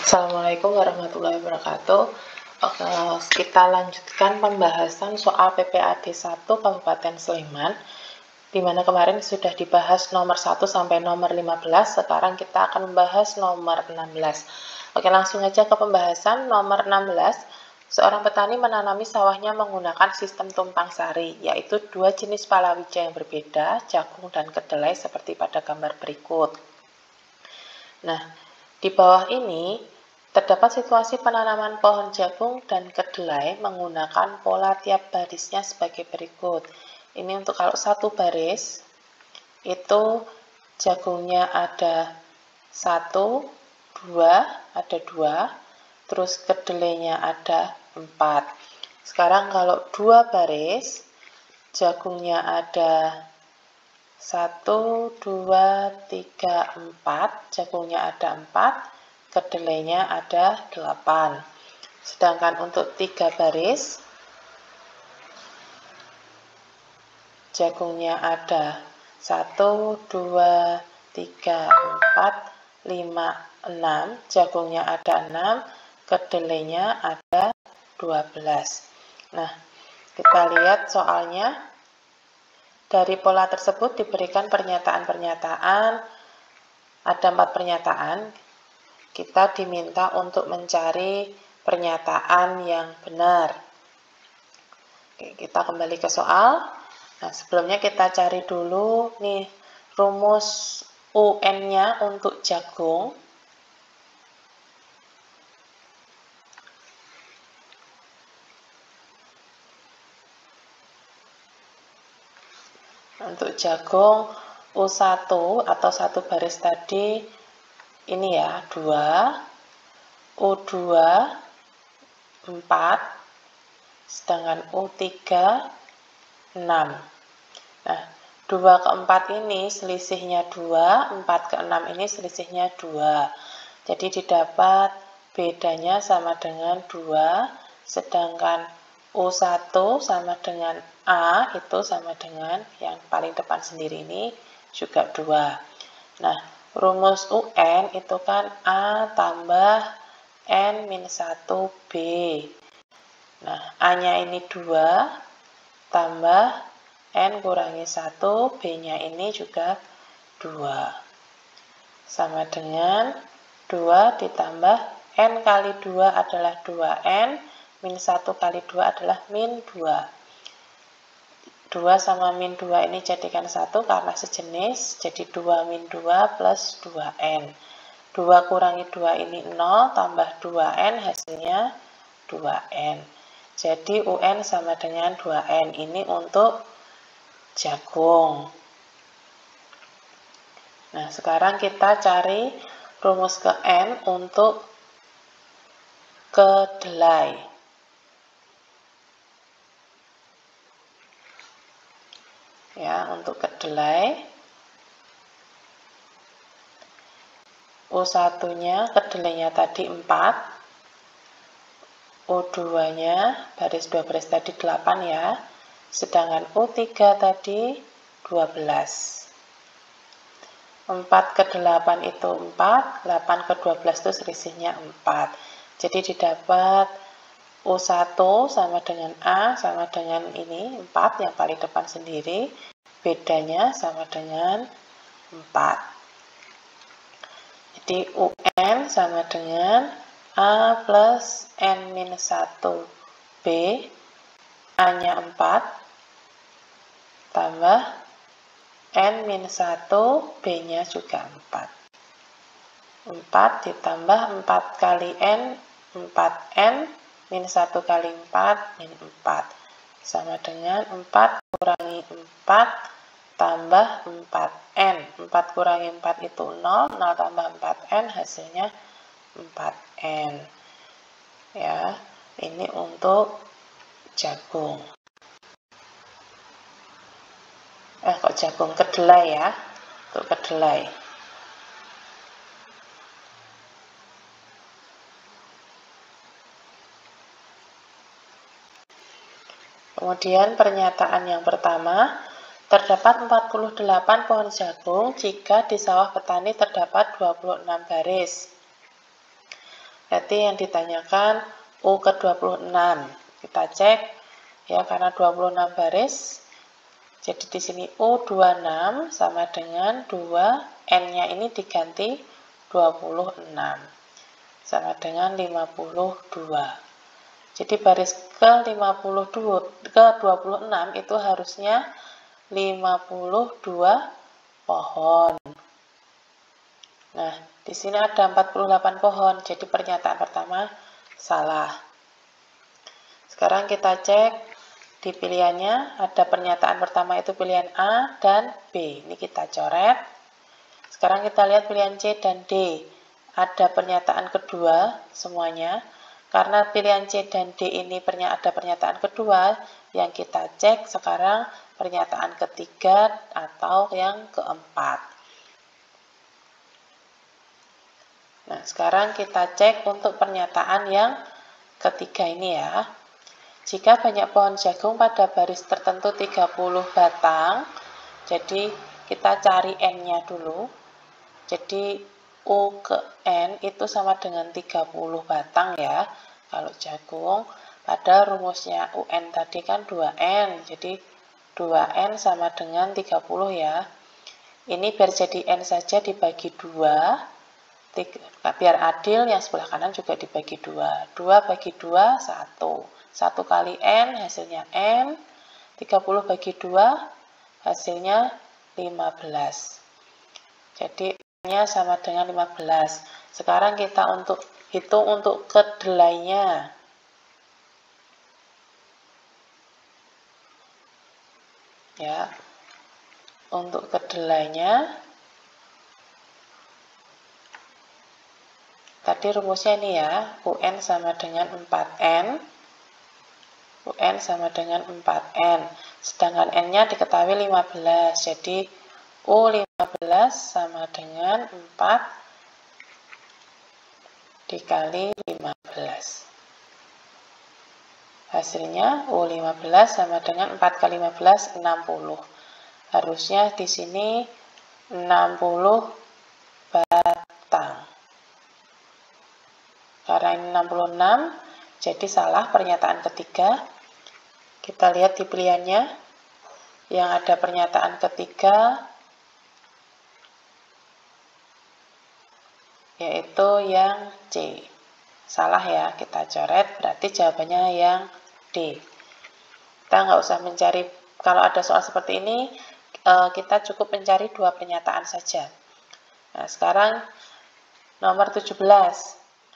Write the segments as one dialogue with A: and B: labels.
A: Assalamualaikum warahmatullahi wabarakatuh. Oke, kita lanjutkan pembahasan soal PPAD 1 Kabupaten Sleman, di mana kemarin sudah dibahas nomor 1 sampai nomor 15. Sekarang kita akan membahas nomor 16. Oke, langsung aja ke pembahasan nomor 16. Seorang petani menanami sawahnya menggunakan sistem tumpang sari, yaitu dua jenis palawija yang berbeda, jagung dan kedelai seperti pada gambar berikut. Nah, di bawah ini terdapat situasi penanaman pohon jagung dan kedelai menggunakan pola tiap barisnya sebagai berikut. Ini untuk kalau satu baris, itu jagungnya ada 1, 2, ada 2, terus kedelainya ada 4. Sekarang kalau dua baris, jagungnya ada 1, 2, 3, 4, jagungnya ada 4, kedelainya ada 8. Sedangkan untuk 3 baris, jagungnya ada 1, 2, 3, 4, 5, 6, jagungnya ada 6, kedelainya ada 12. Nah, kita lihat soalnya. Dari pola tersebut diberikan pernyataan-pernyataan, ada 4 pernyataan. Kita diminta untuk mencari pernyataan yang benar. Oke, kita kembali ke soal. Nah, sebelumnya kita cari dulu nih rumus UN-nya untuk jagung. Untuk jagung U1 atau satu baris tadi ini ya 2, U2 4, sedangkan U3 6. Nah, 2 ke 4 ini selisihnya 2, 4 ke 6 ini selisihnya 2. Jadi didapat bedanya sama dengan 2, sedangkan U1 sama dengan A itu sama dengan yang paling depan sendiri ini juga 2. Nah, rumus UN itu kan A tambah N min 1B. Nah, A-nya ini 2 tambah N kurangi 1, B-nya ini juga 2. Sama dengan 2 ditambah N kali 2 adalah 2N, min 1 kali 2 adalah min 2. 2 sama min 2 ini jadikan 1 karena sejenis, jadi 2 min 2 plus 2N. 2 kurangi 2 ini 0, tambah 2N hasilnya 2N. Jadi UN sama dengan 2N. Ini untuk jagung. Nah, sekarang kita cari rumus ke N untuk kedelai. Ya, untuk kedelai U1-nya kedelainya tadi 4, U2-nya baris 2 baris tadi 8 ya, sedangkan U3 tadi 12. 4 ke 8 itu 4, 8 ke 12 itu selisihnya 4. Jadi didapat U1 sama dengan A sama dengan ini 4 yang paling depan sendiri, bedanya sama dengan 4. Jadi UN sama dengan A plus N min 1B, A-nya 4, tambah N min 1, B-nya juga 4. 4 ditambah 4 kali N, 4N, min 1 kali 4, min 4. Sama dengan 4 kurangi 4, tambah 4N. 4 kurangi 4 itu 0, 0 tambah 4N, hasilnya 4N. Ya, ini untuk jagung. Kok jagung, kedelai ya, untuk kedelai. Kemudian pernyataan yang pertama, terdapat 48 pohon jagung jika di sawah petani terdapat 26 baris. Berarti yang ditanyakan U ke 26. Kita cek ya, karena 26 baris. Jadi di sini U26 sama dengan 2, N-nya ini diganti 26. Sama dengan 52. Jadi baris ke 26 itu harusnya 52 pohon. Nah, di sini ada 48 pohon, jadi pernyataan pertama salah. Sekarang kita cek di pilihannya, ada pernyataan pertama itu pilihan A dan B. Ini kita coret. Sekarang kita lihat pilihan C dan D. Ada pernyataan kedua semuanya. Karena pilihan C dan D ini ada pernyataan kedua, yang kita cek sekarang pernyataan ketiga atau yang keempat. Nah, sekarang kita cek untuk pernyataan yang ketiga ini ya. Jika banyak pohon jagung pada baris tertentu 30 batang, jadi kita cari N-nya dulu. Jadi U ke N itu sama dengan 30 batang ya, kalau jagung. Pada rumusnya UN tadi kan 2N, jadi 2N sama dengan 30 ya. Ini biar jadi N saja dibagi 2, biar adil yang sebelah kanan juga dibagi 2. 2 bagi 2, 1. 1 kali N hasilnya N, 30 bagi 2 hasilnya 15. Jadi N-nya sama dengan 15. Sekarang kita hitung untuk kedelainya. Ya. Untuk kedelainya tadi rumusnya ini ya, UN sama dengan 4N. UN sama dengan 4N. Sedangkan N-nya diketahui 15. Jadi U15 sama dengan 4 dikali 15. Hasilnya U15 sama dengan 4 kali 15, 60. Harusnya di sini 60 batang. Karena ini 66, jadi salah pernyataan ketiga. Kita lihat di pilihannya. Yang ada pernyataan ketiga yaitu yang C. Salah ya, kita coret, berarti jawabannya yang D. Kita nggak usah mencari, kalau ada soal seperti ini, kita cukup mencari 2 pernyataan saja. Nah, sekarang nomor 17.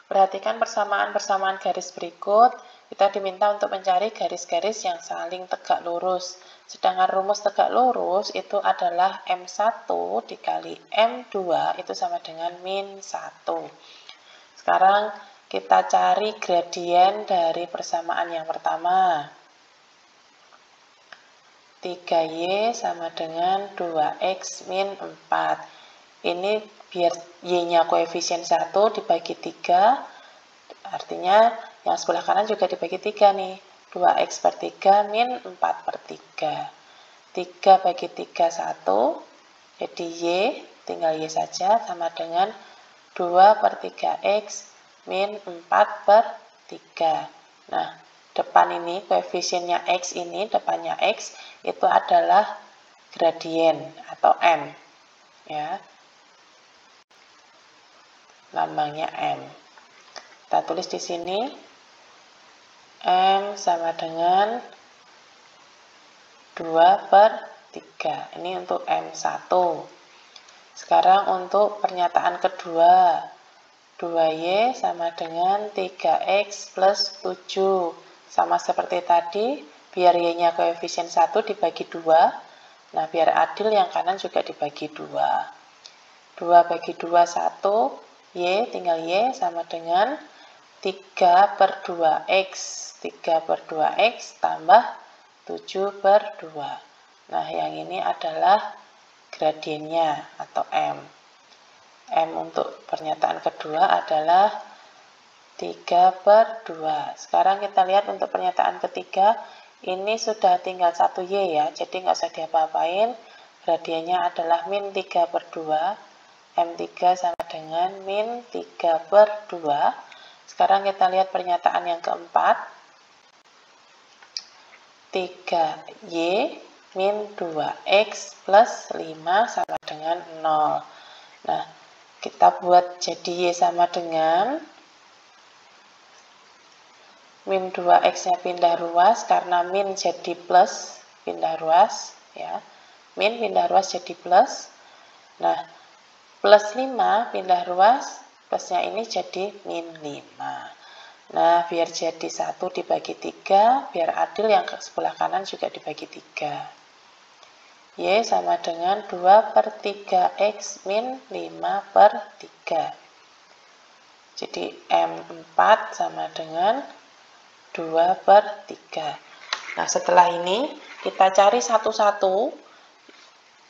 A: Perhatikan persamaan-persamaan garis berikut. Kita diminta untuk mencari garis-garis yang saling tegak lurus. Sedangkan rumus tegak lurus itu adalah M1 dikali M2 itu sama dengan min 1. Sekarang kita cari gradien dari persamaan yang pertama. 3Y sama dengan 2X min 4. Ini biar Y-nya koefisien 1 dibagi 3. Artinya yang sebelah kanan juga dibagi 3 nih. 2X per 3 min 4 per 3. 3 bagi 3, 1. Jadi Y, tinggal Y saja, sama dengan 2 per 3X min 4 per 3. Nah, depan ini, koefisiennya X ini, depannya X, itu adalah gradien atau M. Ya. Lambangnya M. Kita tulis di sini M sama dengan 2 per 3. Ini untuk M1. Sekarang untuk pernyataan kedua. 2Y sama dengan 3X plus 7. Sama seperti tadi, biar Y-nya koefisien 1 dibagi 2. Nah, biar adil yang kanan juga dibagi 2. 2 bagi 2, 1. Y, tinggal Y sama dengan 3 per 2X. 3 per 2X tambah 7 per 2. Nah, yang ini adalah gradiennya atau M. M untuk pernyataan kedua adalah 3 per 2. Sekarang kita lihat untuk pernyataan ketiga. Ini sudah tinggal 1Y ya, jadi nggak usah diapa-apain. Gradiennya adalah min 3 per 2. M3 sama dengan min 3 per 2. Sekarang kita lihat pernyataan yang keempat. 3Y min 2X plus 5 sama dengan 0. Nah, kita buat jadi Y sama dengan min 2X-nya pindah ruas, karena min jadi plus, pindah ruas, ya. Min pindah ruas jadi plus. Nah, plus 5 pindah ruas, plusnya ini jadi min 5. Nah, biar jadi 1 dibagi 3, biar adil yang ke sebelah kanan juga dibagi 3. Y sama dengan 2/3X min 5/3. Jadi M4 sama dengan 2/3. Nah, setelah ini kita cari satu-satu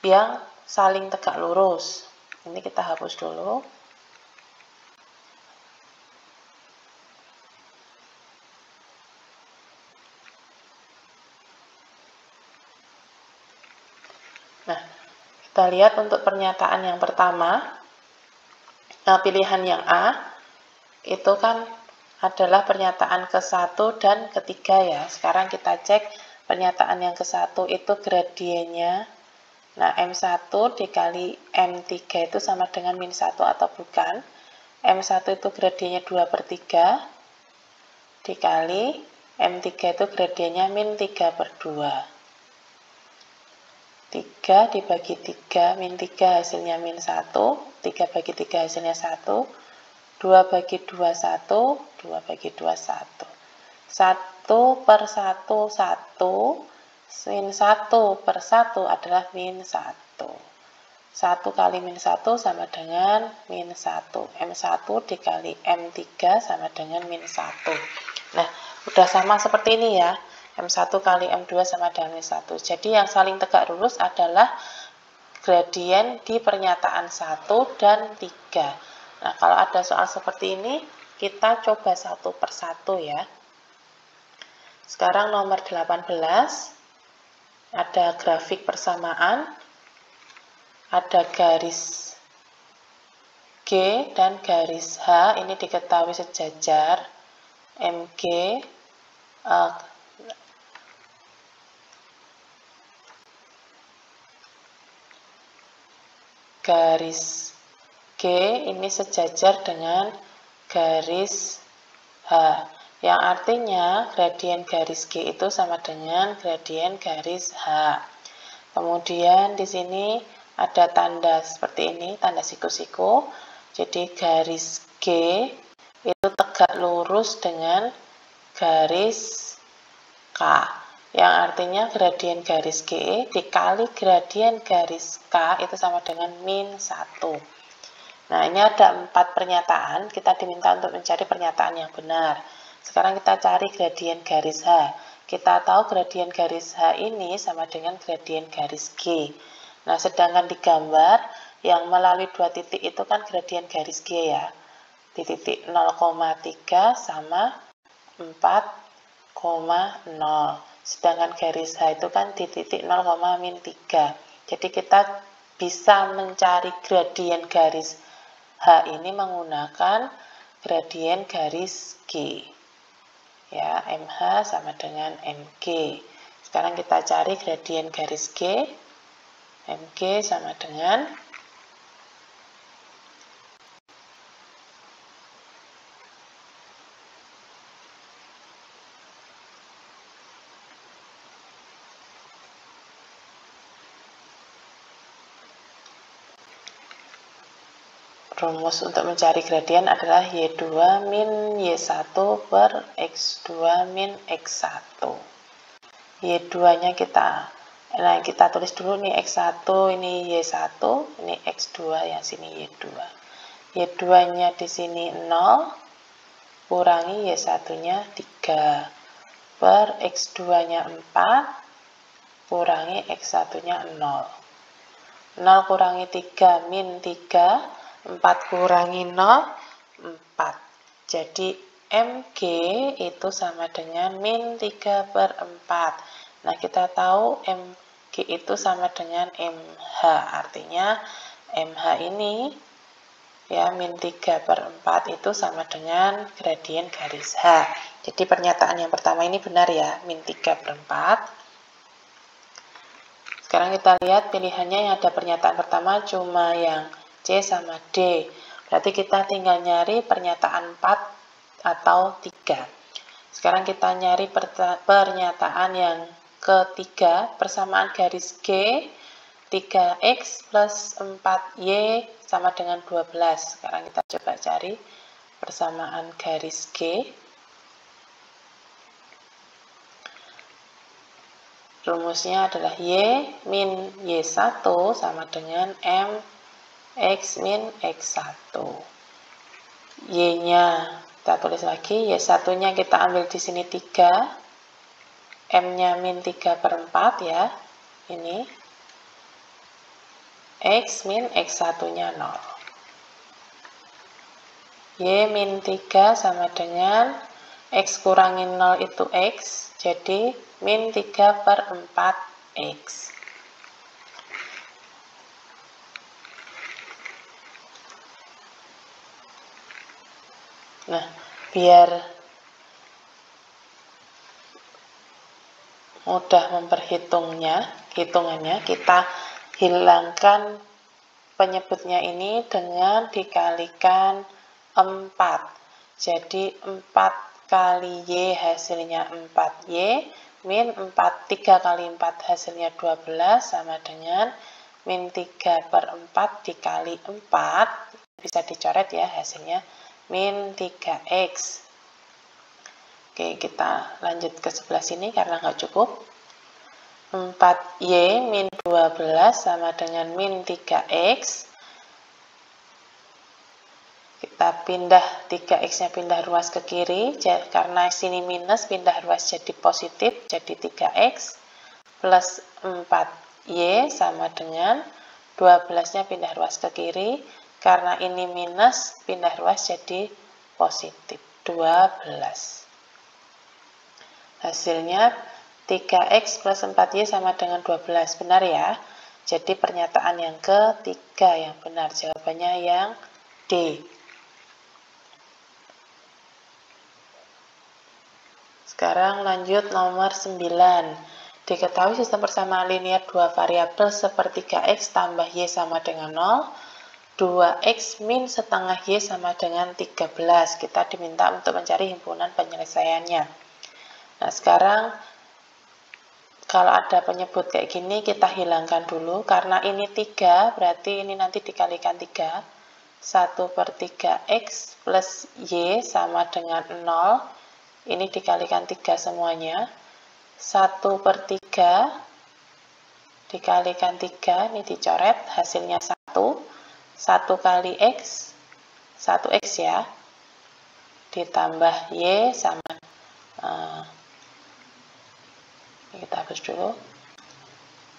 A: yang saling tegak lurus. Ini kita hapus dulu. Nah, kita lihat untuk pernyataan yang pertama, pilihan yang A, itu kan adalah pernyataan ke-1 dan ke-3 ya. Sekarang kita cek pernyataan yang ke-1 itu gradiennya. Nah, M1 dikali M3 itu sama dengan min 1 atau bukan. M1 itu gradiennya 2/3 dikali M3 itu gradiennya min 3/2. 3 dibagi 3, min 3 hasilnya min 1, 3 bagi 3 hasilnya 1, 2 bagi 2, 1, 2 bagi 2, 1. 1/1, 1, min 1/1 adalah min 1. 1 kali min 1 sama dengan min 1. M1 dikali M3 sama dengan min 1. Nah, udah sama seperti ini ya. M1 kali M2 sama dengan min 1. Jadi yang saling tegak lurus adalah gradien di pernyataan 1 dan 3. Nah, kalau ada soal seperti ini, kita coba satu per satu ya. Sekarang nomor 18, ada grafik persamaan, ada garis G dan garis H, ini diketahui sejajar, MG, garis G ini sejajar dengan garis H, yang artinya gradien garis G itu sama dengan gradien garis H. Kemudian di sini ada tanda seperti ini, tanda siku-siku. Jadi garis G itu tegak lurus dengan garis K, yang artinya gradien garis G dikali gradien garis K itu sama dengan min 1. Nah, ini ada 4 pernyataan, kita diminta untuk mencari pernyataan yang benar. Sekarang kita cari gradien garis H. Kita tahu gradien garis H ini sama dengan gradien garis G. Nah, sedangkan di gambar, yang melalui 2 titik itu kan gradien garis G ya. Di titik 0,3 sama 4,0. Sedangkan garis H itu kan di titik 0,-3. Jadi kita bisa mencari gradien garis H ini menggunakan gradien garis G. Ya, MH sama dengan MG. Sekarang kita cari gradien garis G. MG sama dengan rumus untuk mencari gradien adalah Y2 min Y1 per X2 min X1. Y2-nya kita tulis dulu nih X1, ini Y1, ini X2, yang sini Y2. Y2-nya di sini 0, kurangi Y1-nya 3, per X2-nya 4, kurangi X1-nya 0. 0 kurangi 3, min 3, 4 kurangi 0, 4. Jadi MG itu sama dengan min 3/4. Nah, kita tahu MG itu sama dengan MH. Artinya MH ini ya, min 3/4 itu sama dengan gradien garis H. Jadi pernyataan yang pertama ini benar ya, min 3/4. Sekarang kita lihat pilihannya yang ada pernyataan pertama cuma yang C sama D. Berarti kita tinggal nyari pernyataan 4 atau 3. Sekarang kita nyari pernyataan yang ketiga, persamaan garis G, 3X plus 4Y sama dengan 12. Sekarang kita coba cari persamaan garis G. Rumusnya adalah Y min Y1 sama dengan M X min X1. Y-nya kita tulis lagi, Y1-nya kita ambil di sini 3, M-nya min 3/4 ya, ini. X min X1-nya 0. Y min 3 sama dengan X kurangin 0 itu X, jadi min 3/4 X. Nah, biar mudah hitungannya kita hilangkan penyebutnya ini dengan dikalikan 4. Jadi 4 kali Y hasilnya 4Y, min 3 kali 4 hasilnya 12 sama dengan min 3/4 dikali 4, bisa dicoret ya hasilnya, min 3X. Oke, kita lanjut ke sebelah sini karena nggak cukup. 4Y min 12 sama dengan min 3X. Kita pindah 3X-nya pindah ruas ke kiri, karena sini minus pindah ruas jadi positif, jadi 3X plus 4Y sama dengan 12-nya pindah ruas ke kiri, karena ini minus pindah ruas jadi positif, 12. Hasilnya 3X plus 4Y sama dengan 12. Benar ya? Jadi pernyataan yang ketiga yang benar. Jawabannya yang D. Sekarang lanjut nomor 9. Diketahui sistem persamaan linear dua variabel sepertiga X tambah Y sama dengan 0. 2X min setengah Y sama dengan 13. Kita diminta untuk mencari himpunan penyelesaiannya. Nah, sekarang kalau ada penyebut kayak gini, kita hilangkan dulu. Karena ini 3, berarti ini nanti dikalikan 3. 1/3X plus Y sama dengan 0. Ini dikalikan 3 semuanya. 1/3 dikalikan 3, ini dicoret, hasilnya 1. 1 kali X, 1X ya. Ditambah Y sama kita hapus dulu.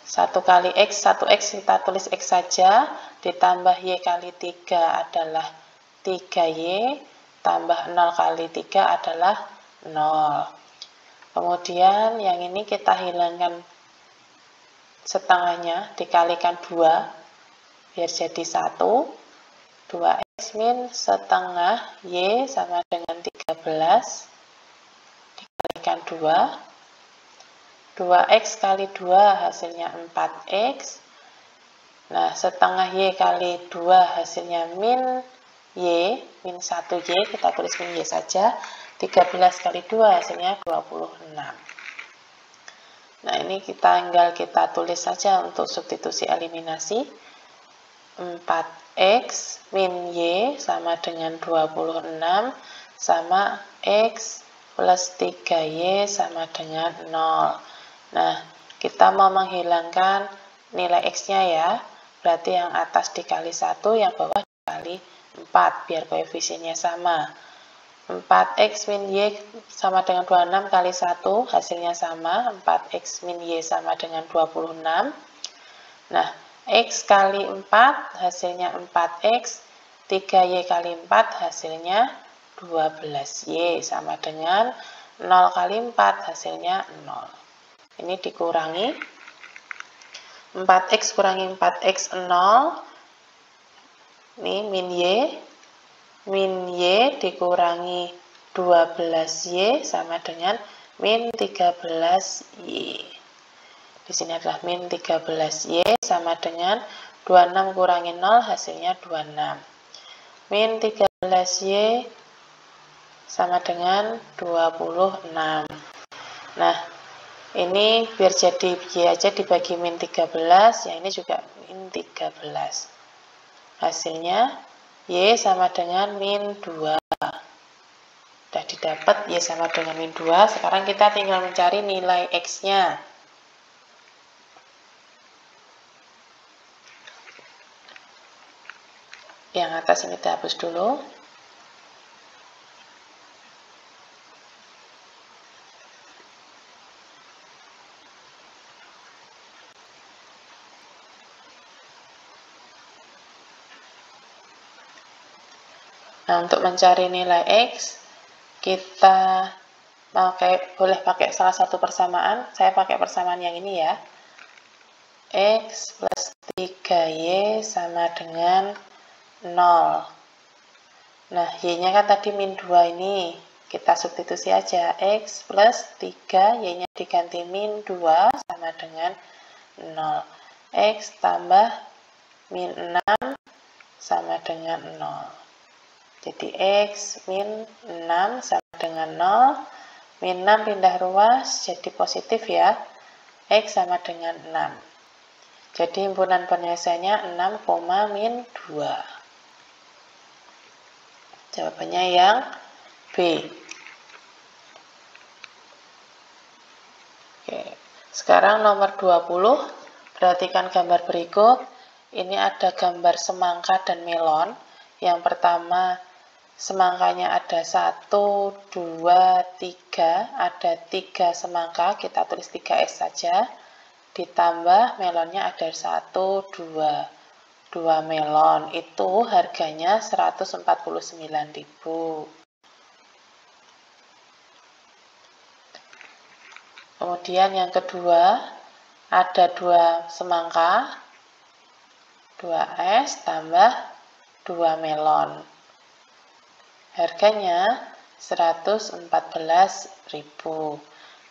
A: 1 kali X, 1X kita tulis X saja, ditambah Y kali 3 adalah 3Y, tambah 0 kali 3 adalah 0. Kemudian yang ini kita hilangkan setengahnya, dikalikan 2, biar jadi 1. 2X min setengah Y sama dengan 13, dikalikan 2. 2X kali 2 hasilnya 4X. Nah, setengah Y kali 2 hasilnya min Y, min 1Y, kita tulis min Y saja. 13 kali 2 hasilnya 26. Nah, ini tinggal kita tulis saja untuk substitusi eliminasi. 4X min Y sama dengan 26 sama X plus 3Y sama dengan 0. Nah, kita mau menghilangkan nilai X-nya ya. Berarti yang atas dikali 1, yang bawah dikali 4, biar koefisiennya sama. 4X min Y sama dengan 26 kali 1, hasilnya sama. 4X min Y sama dengan 26. Nah, X kali 4, hasilnya 4X. 3Y kali 4, hasilnya 12Y sama dengan 0 kali 4, hasilnya 0. Ini dikurangi 4X kurangi 4X 0, Ini min Y dikurangi 12Y sama dengan min 13Y. Di sini adalah min 13Y sama dengan 26 kurangi 0 hasilnya 26. Min 13Y sama dengan 26. Nah, ini biar jadi Y aja dibagi min 13, yang ini juga min 13. Hasilnya Y sama dengan min 2. Sudah didapat Y sama dengan min 2. Sekarang kita tinggal mencari nilai X-nya. Yang atas ini kita hapus dulu. Nah, untuk mencari nilai X, kita boleh pakai salah satu persamaan. Saya pakai persamaan yang ini ya. X plus 3Y sama dengan 0. Nah, Y-nya kan tadi min 2 ini. Kita substitusi aja. X plus 3, Y-nya diganti min 2 sama dengan 0. X tambah min 6 sama dengan 0. Jadi X min 6 sama dengan 0. Min 6 pindah ruas jadi positif ya. X sama dengan 6. Jadi himpunan penyelesaiannya 6, min 2. Jawabannya yang B. Oke. Sekarang nomor 20. Perhatikan gambar berikut. Ini ada gambar semangka dan melon. Yang pertama, semangkanya ada 1, 2, 3, ada 3 semangka, kita tulis 3S saja, ditambah melonnya ada 1, 2 melon, itu harganya 149.000. Kemudian yang kedua, ada 2 semangka, 2S tambah 2 melon. Harganya 114.000.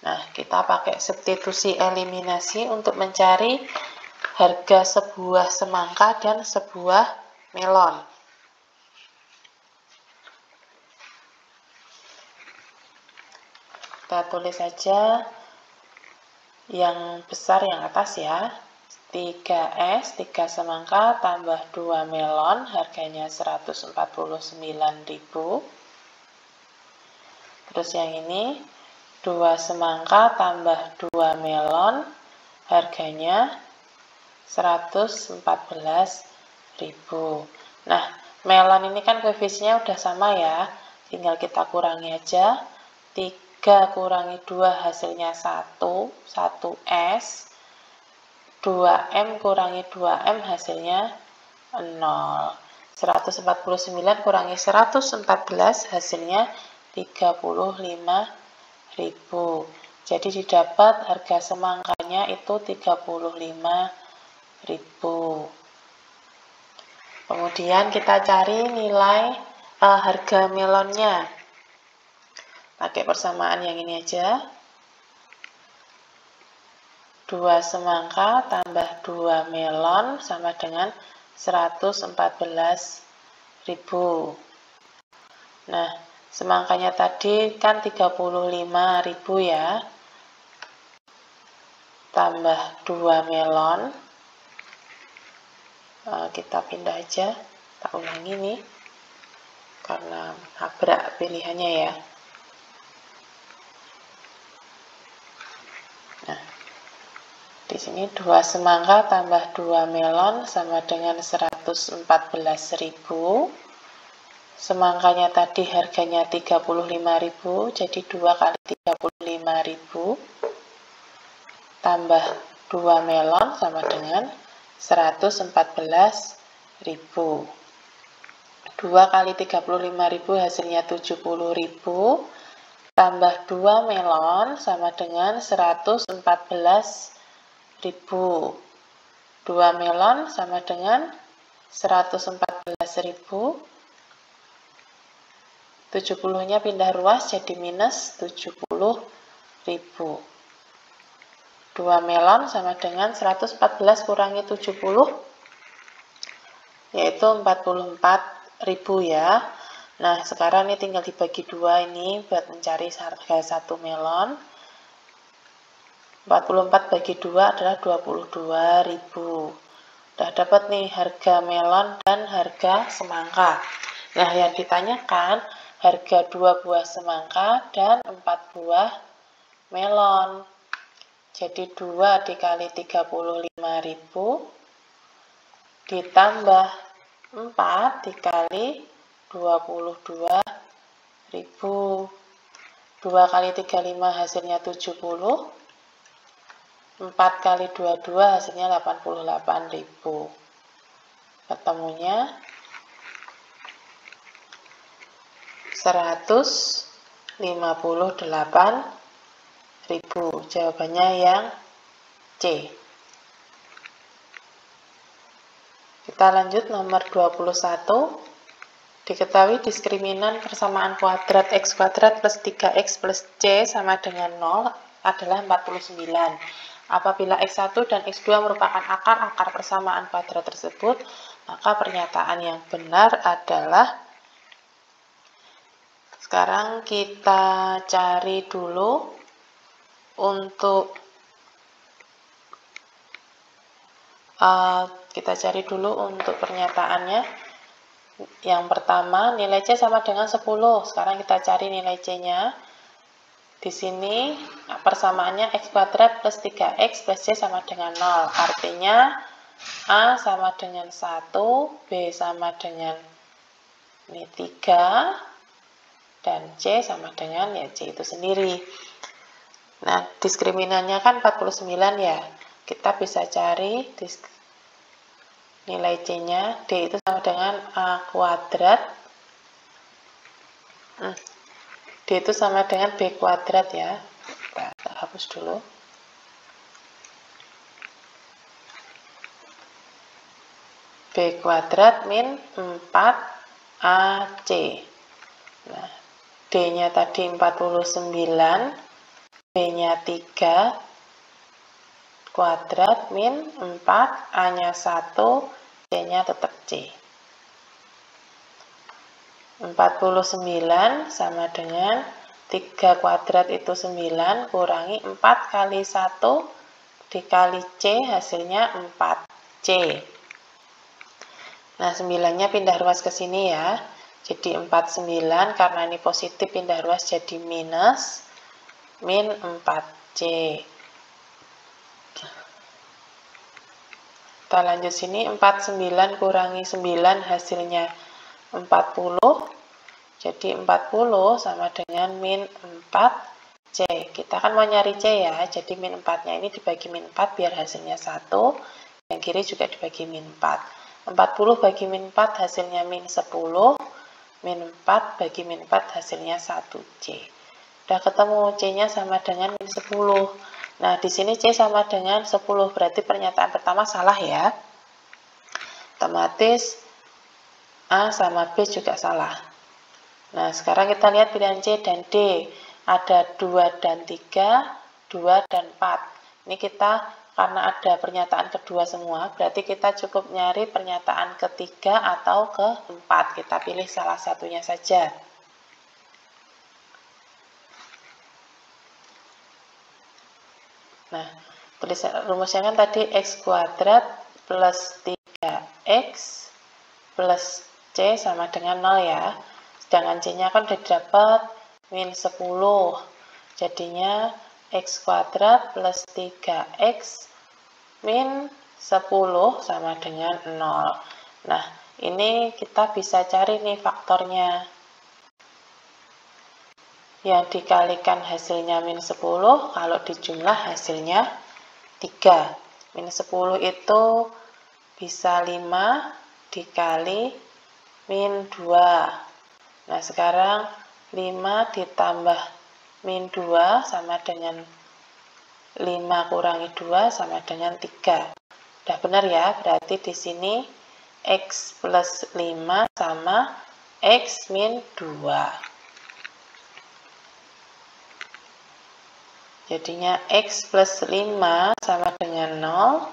A: Nah, kita pakai substitusi eliminasi untuk mencari harga sebuah semangka dan sebuah melon. Kita tulis saja yang besar yang atas ya. 3S, 3 semangka tambah 2 melon, harganya 149.000. Terus yang ini, 2 semangka tambah 2 melon, harganya 114.000. Nah, melon ini kan koefisiennya udah sama ya, tinggal kita kurangi aja. 3 kurangi 2 hasilnya 1, 1S. 2M kurangi 2M hasilnya 0. 149 kurangi 114 hasilnya 35.000. Jadi didapat harga semangkanya itu 35.000. Kemudian kita cari nilai harga melonnya. Pakai persamaan yang ini aja. 2 semangka tambah 2 melon sama dengan 114.000. Nah, semangkanya tadi kan 35.000 ya. Tambah 2 melon. Kita pindah aja. Tak ulangi nih. Karena nabrak pilihannya ya. Nah, di sini 2 semangka tambah 2 melon sama dengan 114.000. Semangkanya tadi harganya 35.000, jadi 2 kali 35.000 tambah 2 melon sama dengan 114.000. 2 kali 35.000 hasilnya 70.000 tambah 2 melon sama dengan 114.000. 2 melon sama dengan 114.000. 70-nya pindah ruas jadi minus 70.000. 2 melon sama dengan 114 kurangi 70, yaitu 44.000 ya. Nah, sekarang ini tinggal dibagi 2 ini buat mencari harga 1 melon. 44 bagi 2 adalah 22.000. Udah dapat nih harga melon dan harga semangka. Nah, yang ditanyakan harga 2 buah semangka dan 4 buah melon. Jadi 2 dikali 35.000 ditambah 4 dikali 22.000. 2 kali 35 hasilnya 70. 4 kali 22 hasilnya 88.000. Ketemunya 158.000. Jawabannya yang C. Kita lanjut nomor 21. Diketahui diskriminan persamaan kuadrat x kuadrat plus 3x plus c sama dengan 0 adalah 49. Apabila x1 dan x2 merupakan akar-akar persamaan kuadrat tersebut, maka pernyataan yang benar adalah, sekarang kita cari dulu untuk pernyataannya. Yang pertama, nilai C sama dengan 10. Sekarang kita cari nilai C-nya. Di sini persamaannya x kuadrat plus 3x plus c sama dengan 0. Artinya A sama dengan 1, B sama dengan ini 3, dan C sama dengan ya C itu sendiri. Nah, diskriminannya kan 49 ya. Kita bisa cari nilai C-nya. D itu sama dengan A kuadrat. D itu sama dengan B kuadrat ya. Kita hapus dulu. B kuadrat min 4AC. Nah, D-nya tadi 49, B-nya 3 kuadrat min 4, A-nya 1, C-nya tetap C. 49 sama dengan 3 kuadrat itu 9 kurangi 4 kali 1 dikali C hasilnya 4C. Nah, 9-nya pindah ruas ke sini ya. Jadi 49 karena ini positif pindah ruas jadi minus min 4C. Kita lanjut sini 49 kurangi 9 hasilnya 40. Jadi 40 sama dengan min 4C. Kita kan mau nyari C ya. Jadi min 4-nya ini dibagi min 4 biar hasilnya 1. Yang kiri juga dibagi min 4. 40 bagi min 4 hasilnya min 10. Min 4 bagi min 4 hasilnya 1C. Udah ketemu C-nya sama dengan min 10. Nah, di sini C sama dengan 10. Berarti pernyataan pertama salah ya. Otomatis A sama B juga salah. Nah, sekarang kita lihat pilihan C dan D. Ada 2 dan 3, 2 dan 4. Ini kita, karena ada pernyataan kedua semua, berarti kita cukup nyari pernyataan ketiga atau keempat. Kita pilih salah satunya saja. Nah, rumusnya kan tadi x kuadrat plus 3x plus C sama dengan 0 ya. Sedangkan C-nya kan udah dapat min 10. Jadinya x kuadrat plus 3x min 10 sama dengan 0. Nah, ini kita bisa cari nih faktornya. Yang dikalikan hasilnya min 10, kalau dijumlah hasilnya 3. Min 10 itu bisa 5 dikali min 2. Nah, sekarang 5 ditambah min 2 sama dengan 5 kurangi 2 sama dengan 3. Udah benar ya, berarti di sini X plus 5 sama X min 2. Jadinya X plus 5 sama dengan 0,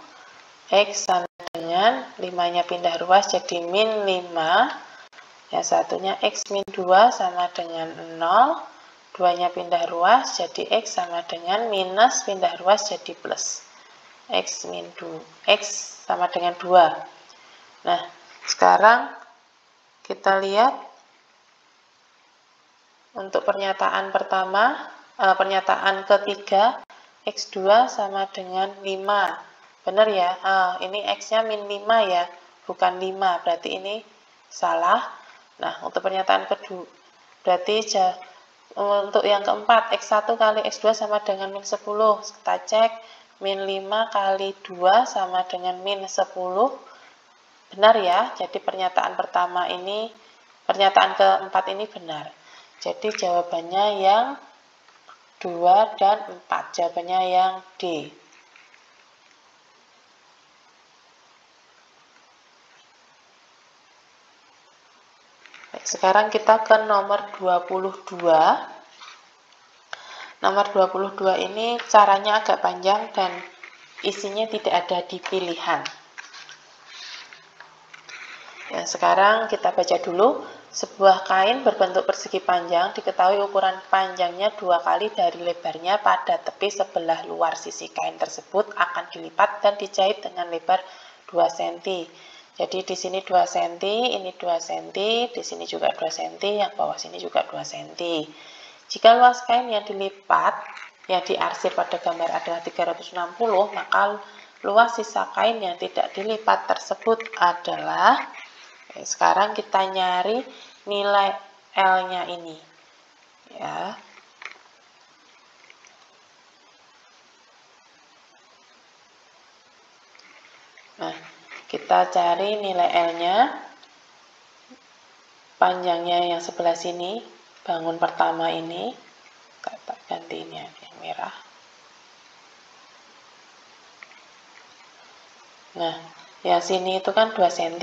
A: X sama dengan 5-nya pindah ruas jadi min 5. Yang satunya X min 2 sama dengan 0, 2-nya pindah ruas jadi X sama dengan minus, pindah ruas jadi plus. X min 2, X sama dengan 2. Nah, sekarang kita lihat untuk pernyataan pertama, pernyataan ketiga, X2 sama dengan 5. Benar ya? Ini X-nya min 5 ya, bukan 5, berarti ini salah. Nah, untuk pernyataan kedua, berarti untuk yang keempat, X1 kali X2 sama dengan min 10. Kita cek, min 5 kali 2 sama dengan min 10. Benar ya? Jadi pernyataan pertama ini, pernyataan keempat ini benar. Jadi jawabannya yang 2 dan 4. Jawabannya yang D. Sekarang kita ke nomor 22. Nomor 22 ini caranya agak panjang dan isinya tidak ada di pilihan. Ya, sekarang kita baca dulu. Sebuah kain berbentuk persegi panjang diketahui ukuran panjangnya 2 kali dari lebarnya pada tepi sebelah luar sisi kain tersebut akan dilipat dan dijahit dengan lebar 2 cm. Jadi di sini 2 cm, ini 2 cm, di sini juga 2 cm, yang bawah sini juga 2 cm. Jika luas kain yang dilipat, yang diarsir pada gambar adalah 360, maka luas sisa kain yang tidak dilipat tersebut adalah, sekarang kita nyari nilai L-nya ini. Ya. Nah, kita cari nilai L-nya. Panjangnya yang sebelah sini, bangun pertama ini, kita ganti ini yang merah. Nah, yang sini itu kan 2 cm.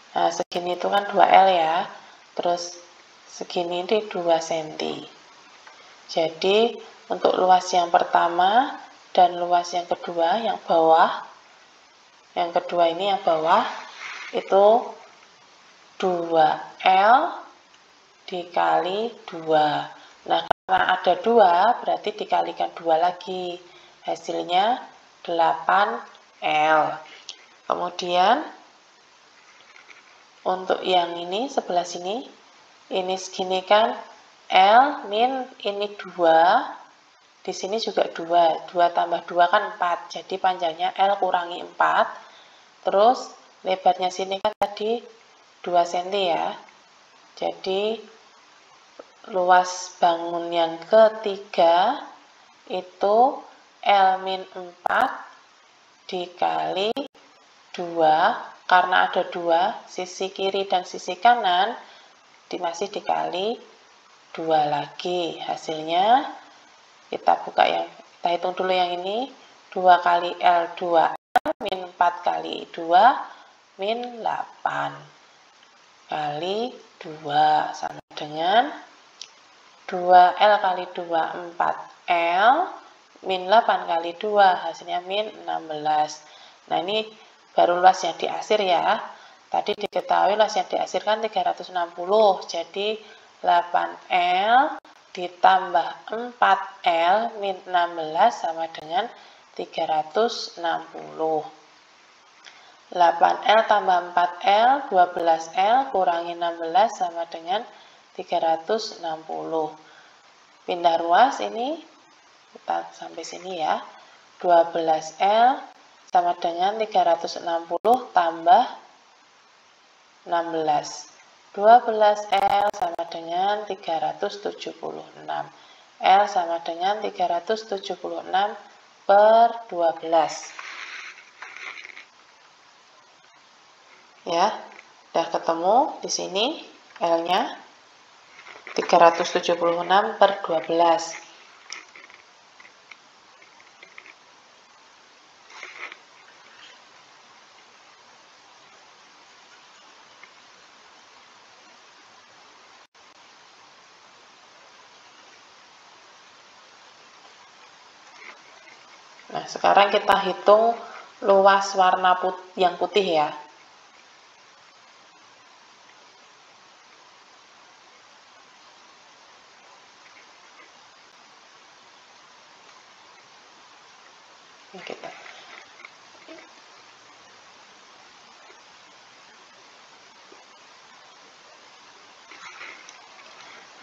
A: Nah, segini itu kan 2L ya. Terus segini ini 2 cm. Jadi, untuk luas yang pertama dan luas yang kedua, yang bawah, yang kedua ini yang bawah, itu 2L dikali 2. Nah, karena ada 2, berarti dikalikan 2 lagi. Hasilnya 8L. Kemudian, untuk yang ini sebelah sini, ini segini kan L min ini 2, di sini juga 2, 2 tambah 2 kan 4, jadi panjangnya L kurangi 4, terus lebarnya sini kan tadi 2 cm ya, jadi luas bangun yang ketiga itu L min 4 dikali 2, karena ada 2, sisi kiri dan sisi kanan masih dikali 2 lagi. Hasilnya kita buka kita hitung dulu yang ini, 2 kali L 2L min 4 kali 2 min 8 kali 2 sama dengan 2L kali 2 4L min 8 kali 2 hasilnya min 16. Nah, ini baru luas yang diarsir ya. Tadi diketahui luas yang diarsir kan 360, jadi 8L ditambah 4L min 16 sama dengan 360. 8L tambah 4L, 12L kurangi 16 sama dengan 360. Pindah ruas ini, kita sampai sini ya. 12L sama dengan 360 tambah 16. 12L sama dengan 376. L sama dengan 376 per 12. Ya, udah ketemu di sini L-nya 376 per 12. Nah, sekarang kita hitung luas warna yang putih ya. Kita.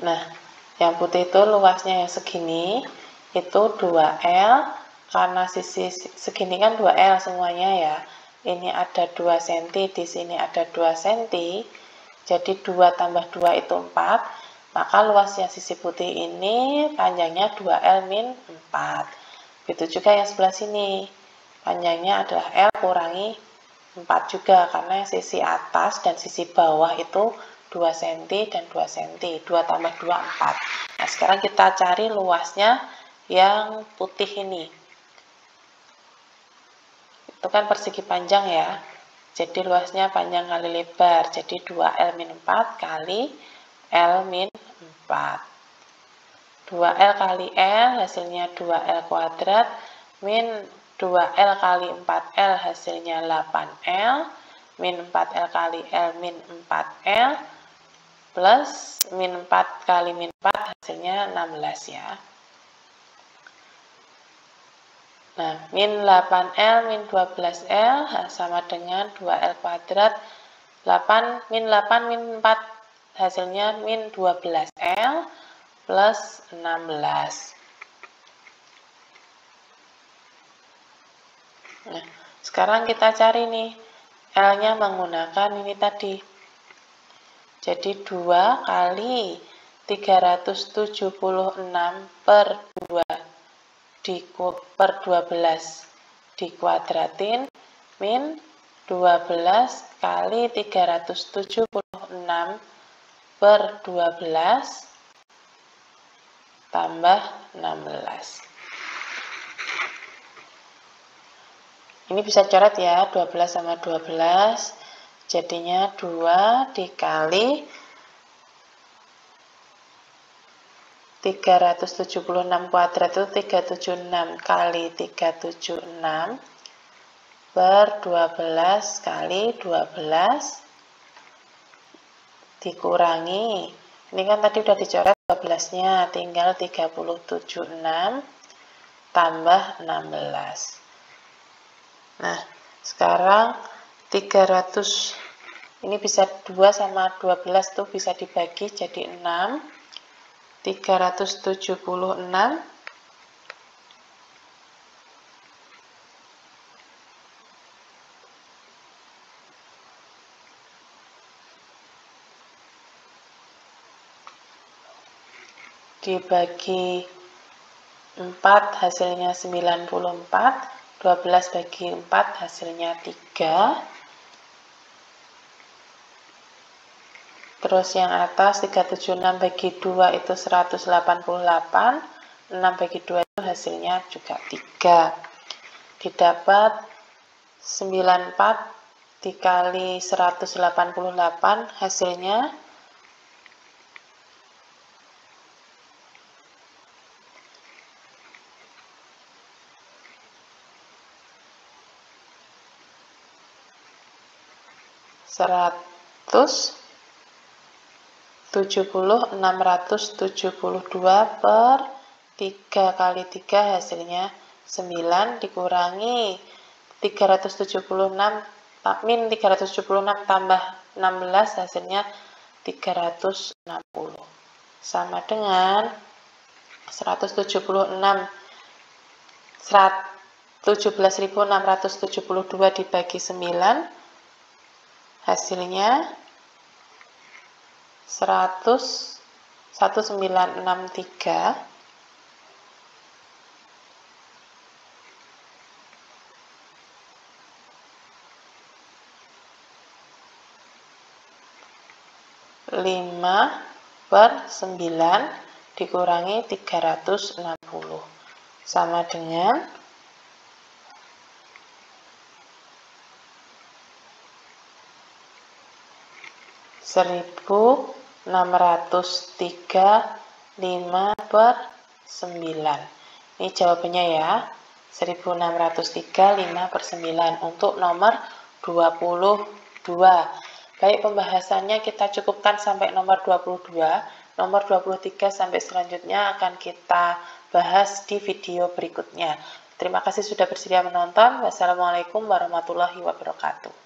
A: Nah, yang putih itu luasnya yang segini, itu 2L, karena sisi segini kan 2L semuanya ya. Ini ada 2 cm, di sini ada 2 cm, jadi 2 tambah 2 itu 4, maka luasnya sisi putih ini panjangnya 2L min 4. Begitu juga yang sebelah sini, panjangnya adalah L kurangi 4 juga, karena sisi atas dan sisi bawah itu 2 cm dan 2 cm, 2 tambah 2, 4. Nah, sekarang kita cari luasnya yang putih ini. Itu kan persegi panjang ya, jadi luasnya panjang kali lebar, jadi 2L min 4 kali L min 4. 2L kali L hasilnya 2L kuadrat, min 2L kali 4L hasilnya 8L, min 4L kali L min 4L, plus min 4 kali min 4 hasilnya 16 ya. Nah, min 8L min 12L sama dengan 2L kuadrat. 8 min 8 min 4 hasilnya min 12L plus 16. Nah, sekarang kita cari nih L-nya menggunakan ini tadi. Jadi 2 kali 376 per 2 per 12 dikuadratin min 12 kali 376 per 12 tambah 16. Ini bisa coret ya, 12 sama 12, jadinya 2 dikali 376 kuadrat itu 376 kali 376 per 12 kali 12 dikurangi, ini kan tadi udah dicoret 12-nya, tinggal 376 tambah 16. Nah, sekarang 300, ini bisa 2 sama 12 tuh bisa dibagi jadi 6. 376 dibagi 4 hasilnya 94, 12 bagi 4 hasilnya 3. Terus yang atas 376 bagi 2 itu 188, 6 bagi 2 itu hasilnya juga 3. Didapat 94 dikali 188 hasilnya 672 per 3 kali 3 hasilnya 9 dikurangi 376 min 376 tambah 16 hasilnya 360 sama dengan 17.672 dibagi 9 hasilnya 1963 5/9 dikurangi 360 sama dengan 1603 5/9. Ini jawabannya ya, 1603 5/9 untuk nomor 22. Baik, pembahasannya kita cukupkan sampai nomor 22. Nomor 23 sampai selanjutnya akan kita bahas di video berikutnya. Terima kasih sudah bersedia menonton. Wassalamualaikum warahmatullahi wabarakatuh.